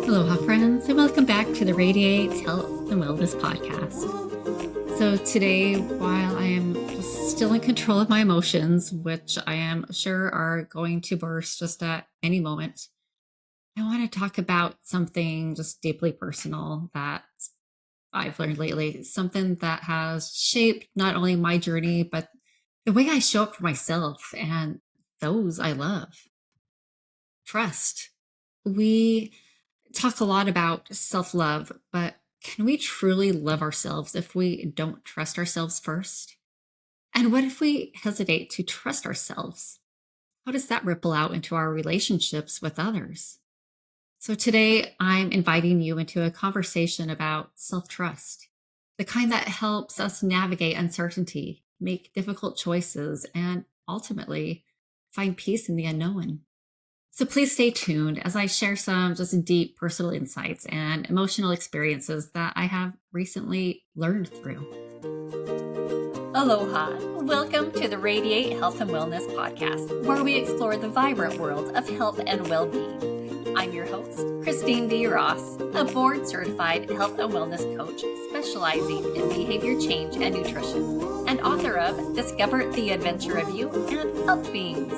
Aloha, friends, and welcome back to the Radiate Health and Wellness podcast. So today, while I am just still in control of my emotions, which I am sure are going to burst just at any moment, I want to talk about something just deeply personal that I've learned lately, something that has shaped not only my journey, but the way I show up for myself and those I love. Trust. We talk a lot about self love, but can we truly love ourselves if we don't trust ourselves first? And what if we hesitate to trust ourselves? How does that ripple out into our relationships with others? So today I'm inviting you into a conversation about self trust, the kind that helps us navigate uncertainty, make difficult choices, and ultimately find peace in the unknown. So please stay tuned as I share some just deep personal insights and emotional experiences that I have recently learned through. Aloha. Welcome to the Radiate Health and Wellness podcast, where we explore the vibrant world of health and well-being. I'm your host, Christine D. Ross, a board-certified health and wellness coach specializing in behavior change and nutrition, and author of Discover the Adventure of You and Health Beings.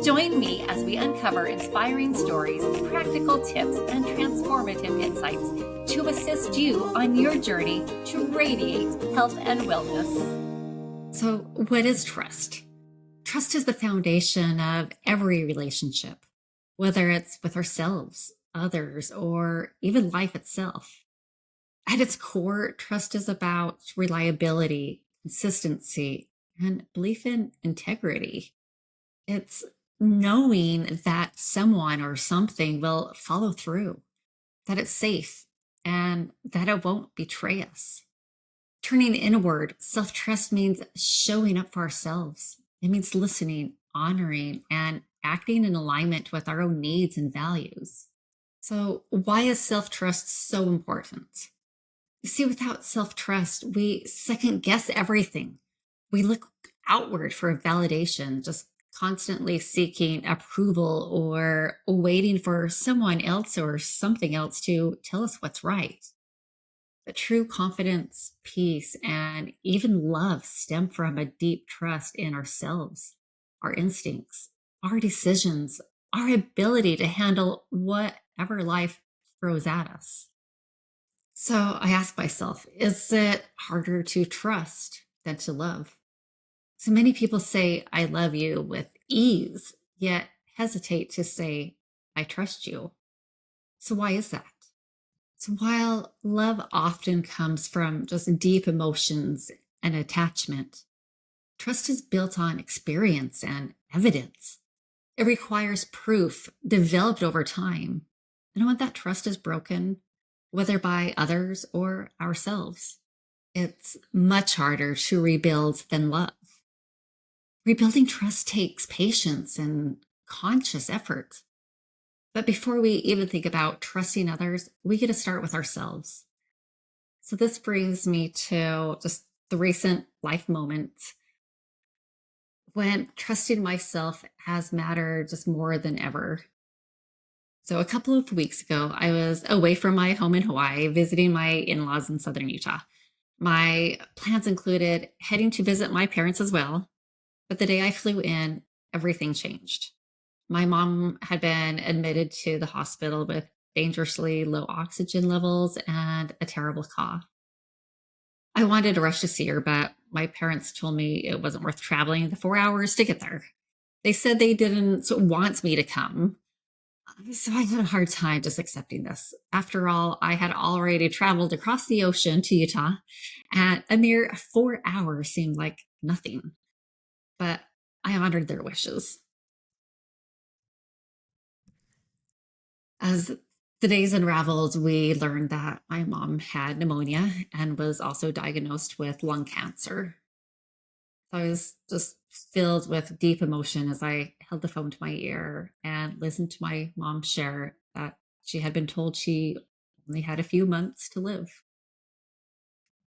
Join me as we uncover inspiring stories, practical tips, and transformative insights to assist you on your journey to radiate health and wellness. So, what is trust? Trust is the foundation of every relationship, whether it's with ourselves, others, or even life itself. At its core, trust is about reliability, consistency, and belief in integrity. It's knowing that someone or something will follow through, that it's safe, and that it won't betray us. Turning inward, self trust means showing up for ourselves. It means listening, honoring, and acting in alignment with our own needs and values. So, why is self trust so important? You see, without self trust, we second guess everything. We look outward for validation, just constantly seeking approval or waiting for someone else or something else to tell us what's right. But true confidence, peace, and even love stem from a deep trust in ourselves, our instincts, our decisions, our ability to handle whatever life throws at us. So I ask myself, is it harder to trust than to love? So many people say, I love you with ease, yet hesitate to say, I trust you. So why is that? So while love often comes from just deep emotions and attachment, trust is built on experience and evidence. It requires proof developed over time. And when that trust is broken, whether by others or ourselves, it's much harder to rebuild than love. Rebuilding trust takes patience and conscious effort. But before we even think about trusting others, we get to start with ourselves. So this brings me to just the recent life moment when trusting myself has mattered just more than ever. So a couple of weeks ago, I was away from my home in Hawaii, visiting my in-laws in southern Utah. My plans included heading to visit my parents as well, but the day I flew in, everything changed. My mom had been admitted to the hospital with dangerously low oxygen levels and a terrible cough. I wanted to rush to see her, but my parents told me it wasn't worth traveling the 4 hours to get there. They said they didn't want me to come. So I had a hard time just accepting this. After all, I had already traveled across the ocean to Utah, and a mere 4 hours seemed like nothing. But I honored their wishes. As the days unraveled, we learned that my mom had pneumonia and was also diagnosed with lung cancer. So I was just filled with deep emotion as I held the phone to my ear and listened to my mom share that she had been told she only had a few months to live.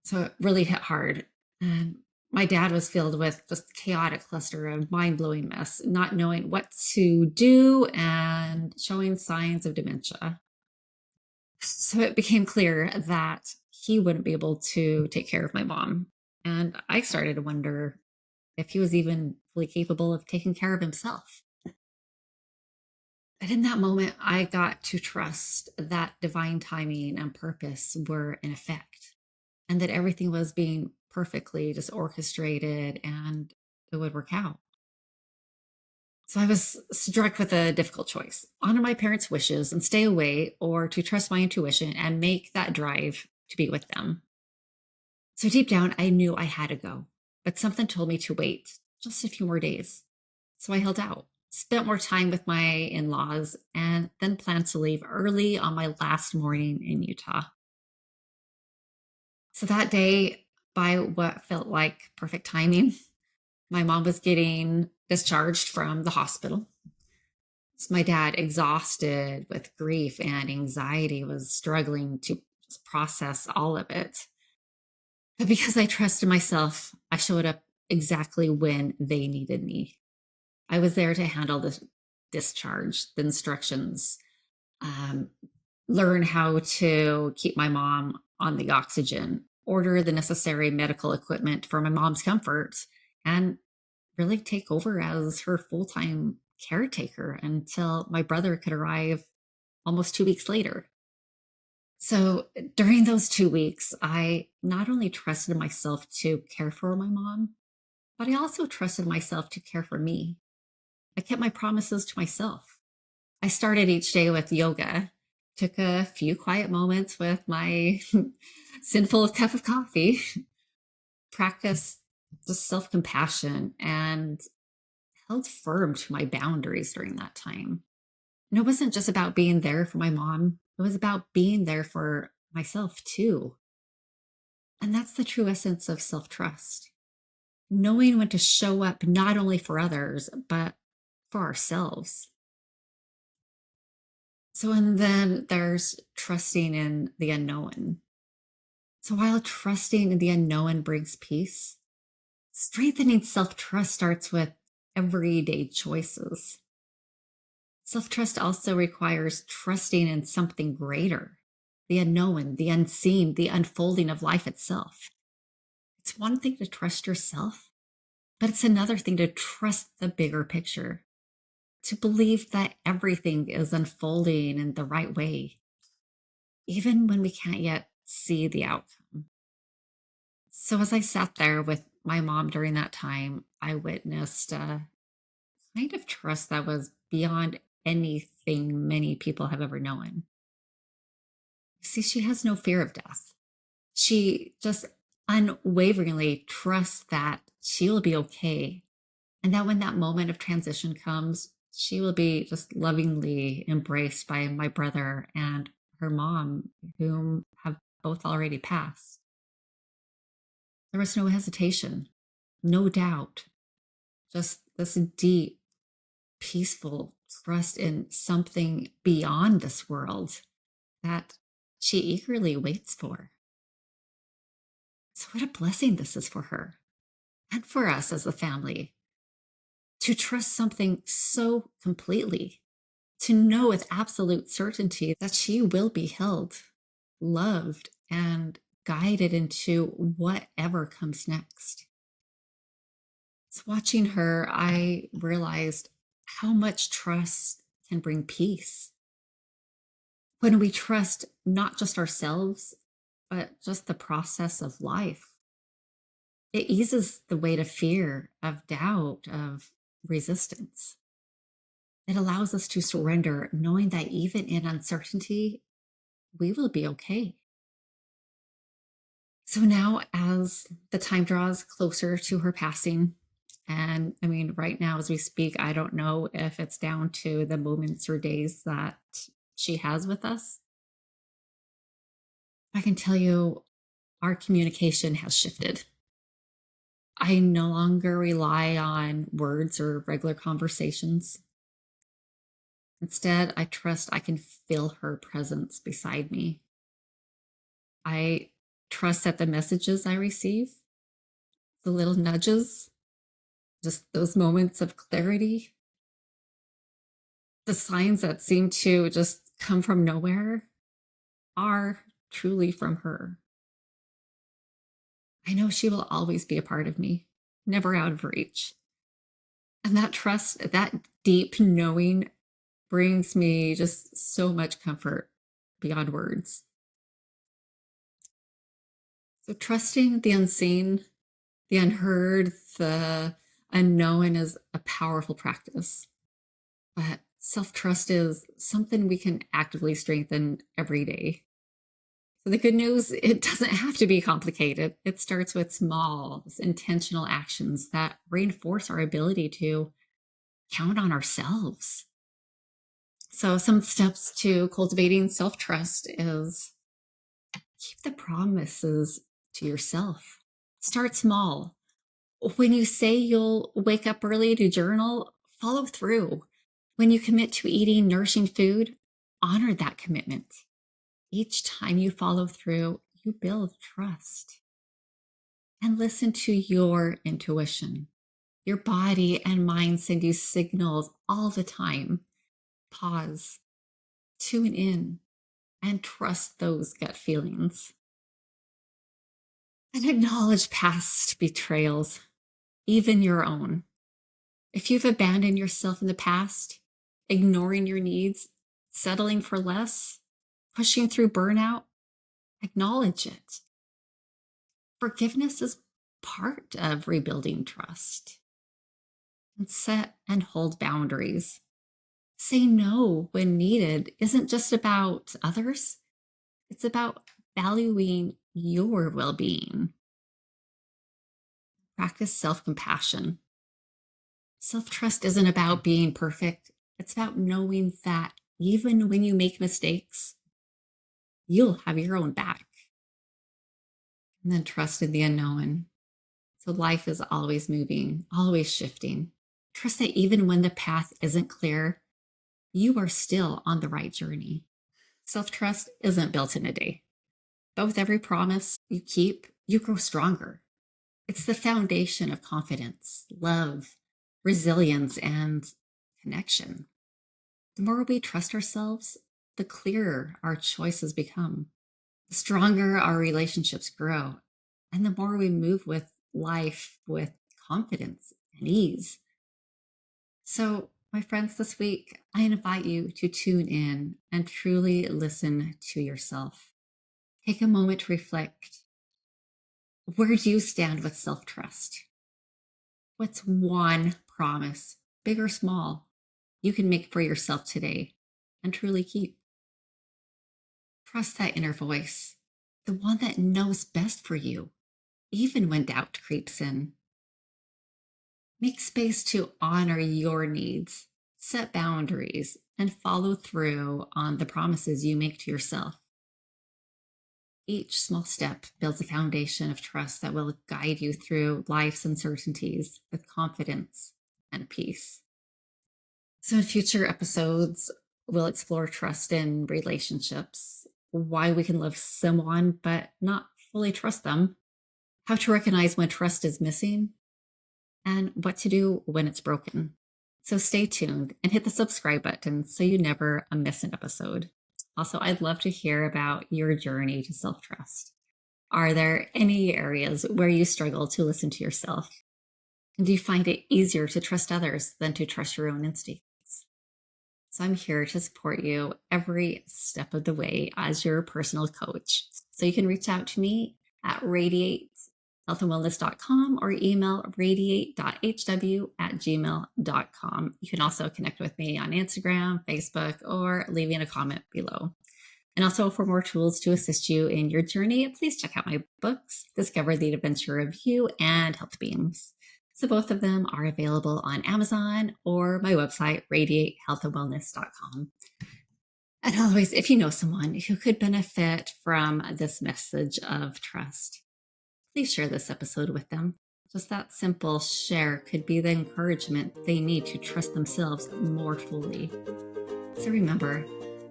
So it really hit hard. And my dad was filled with just chaotic cluster of mind-blowing mess, not knowing what to do and showing signs of dementia. So it became clear that he wouldn't be able to take care of my mom. And I started to wonder if he was even fully capable of taking care of himself. And in that moment, I got to trust that divine timing and purpose were in effect and that everything was being perfectly just orchestrated and it would work out. So I was struck with a difficult choice: honor my parents' wishes and stay away, or to trust my intuition and make that drive to be with them. So deep down, I knew I had to go, but something told me to wait just a few more days. So I held out, spent more time with my in laws, and then planned to leave early on my last morning in Utah. So that day, by what felt like perfect timing, my mom was getting discharged from the hospital. So my dad, exhausted with grief and anxiety, was struggling to just process all of it. But because I trusted myself, I showed up exactly when they needed me. I was there to handle the discharge, the instructions, um, learn how to keep my mom on the oxygen, order the necessary medical equipment for my mom's comfort, and really take over as her full time caretaker until my brother could arrive almost 2 weeks later. So during those 2 weeks, I not only trusted myself to care for my mom, but I also trusted myself to care for me. I kept my promises to myself. I started each day with yoga, took a few quiet moments with my sinful cup of coffee, practiced just self compassion, and held firm to my boundaries during that time. And it wasn't just about being there for my mom, it was about being there for myself too. And that's the true essence of self trust: knowing when to show up not only for others, but for ourselves. So, and then there's trusting in the unknown. So, while trusting in the unknown brings peace, strengthening self trust starts with everyday choices. Self trust also requires trusting in something greater: the unknown, the unseen, the unfolding of life itself. It's one thing to trust yourself, but it's another thing to trust the bigger picture, to believe that everything is unfolding in the right way, even when we can't yet see the outcome. So, as I sat there with my mom during that time, I witnessed a kind of trust that was beyond anything many people have ever known. See, she has no fear of death. She just unwaveringly trusts that she will be okay. And that when that moment of transition comes, she will be just lovingly embraced by my brother and her mom, whom have both already passed. There was no hesitation, no doubt, just this deep, peaceful trust in something beyond this world that she eagerly waits for. So, what a blessing this is for her and for us as a family to trust something so completely, to know with absolute certainty that she will be held, loved, and guided into whatever comes next. So, watching her, I realized how much trust can bring peace. When we trust not just ourselves, but just the process of life, it eases the weight of fear, of doubt, of resistance. It allows us to surrender, knowing that even in uncertainty, we will be okay. So now, as the time draws closer to her passing, and I mean, right now, as we speak, I don't know if it's down to the moments or days that she has with us. I can tell you our communication has shifted. I no longer rely on words or regular conversations. Instead, I trust I can feel her presence beside me. I trust that the messages I receive, the little nudges, just those moments of clarity, the signs that seem to just come from nowhere, are truly from her. I know she will always be a part of me, never out of reach. And that trust, that deep knowing brings me just so much comfort beyond words. So trusting the unseen, the unheard, the unknown is a powerful practice. But self trust is something we can actively strengthen every day. So the good news, it doesn't have to be complicated. It starts with small, intentional actions that reinforce our ability to count on ourselves. So some steps to cultivating self trust is keep the promises to yourself. Start small. When you say you'll wake up early to journal, follow through. When you commit to eating nourishing food, honor that commitment. Each time you follow through, you build trust. And listen to your intuition. Your body and mind send you signals all the time. Pause, tune in, and trust those gut feelings. And acknowledge past betrayals, even your own. If you've abandoned yourself in the past, ignoring your needs, settling for less, pushing through burnout, acknowledge it. Forgiveness is part of rebuilding trust. And set and hold boundaries. Say no when needed isn't just about others, it's about valuing your well being. Practice self compassion. Self trust isn't about being perfect, it's about knowing that even when you make mistakes, you'll have your own back. And then trust in the unknown. So life is always moving, always shifting. Trust that even when the path isn't clear, you are still on the right journey. Self trust isn't built in a day, but with every promise you keep, you grow stronger. It's the foundation of confidence, love, resilience, and connection. The more we trust ourselves, the clearer our choices become, the stronger our relationships grow, and the more we move with life with confidence and ease. So, my friends, this week, I invite you to tune in and truly listen to yourself. Take a moment to reflect. Where do you stand with self trust? What's one promise, big or small, you can make for yourself today and truly keep? Trust that inner voice, the one that knows best for you, even when doubt creeps in. Make space to honor your needs, set boundaries, and follow through on the promises you make to yourself. Each small step builds a foundation of trust that will guide you through life's uncertainties with confidence and peace. So, in future episodes, we'll explore trust in relationships, why we can love someone but not fully trust them, how to recognize when trust is missing, and what to do when it's broken. So stay tuned and hit the subscribe button so you never miss an episode. Also, I'd love to hear about your journey to self trust. Are there any areas where you struggle to listen to yourself? And do you find it easier to trust others than to trust your own instincts? So I'm here to support you every step of the way as your personal coach. So you can reach out to me at radiatehealthandwellness.com or email radiate.hw@gmail.com. You can also connect with me on Instagram, Facebook, or leaving a comment below. And also, for more tools to assist you in your journey, please check out my books, Discover the Adventure of You and Health Beams. So both of them are available on Amazon or my website, radiatehealthandwellness.com. And always, if you know someone who could benefit from this message of trust, please share this episode with them. Just that simple share could be the encouragement they need to trust themselves more fully. So remember,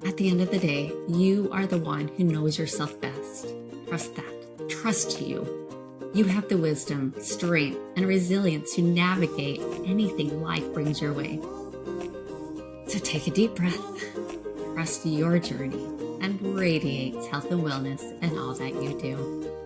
at the end of the day, you are the one who knows yourself best. Trust that. Trust you. You have the wisdom, strength, and resilience to navigate anything life brings your way. So take a deep breath, trust your journey, and radiates health and wellness in all that you do.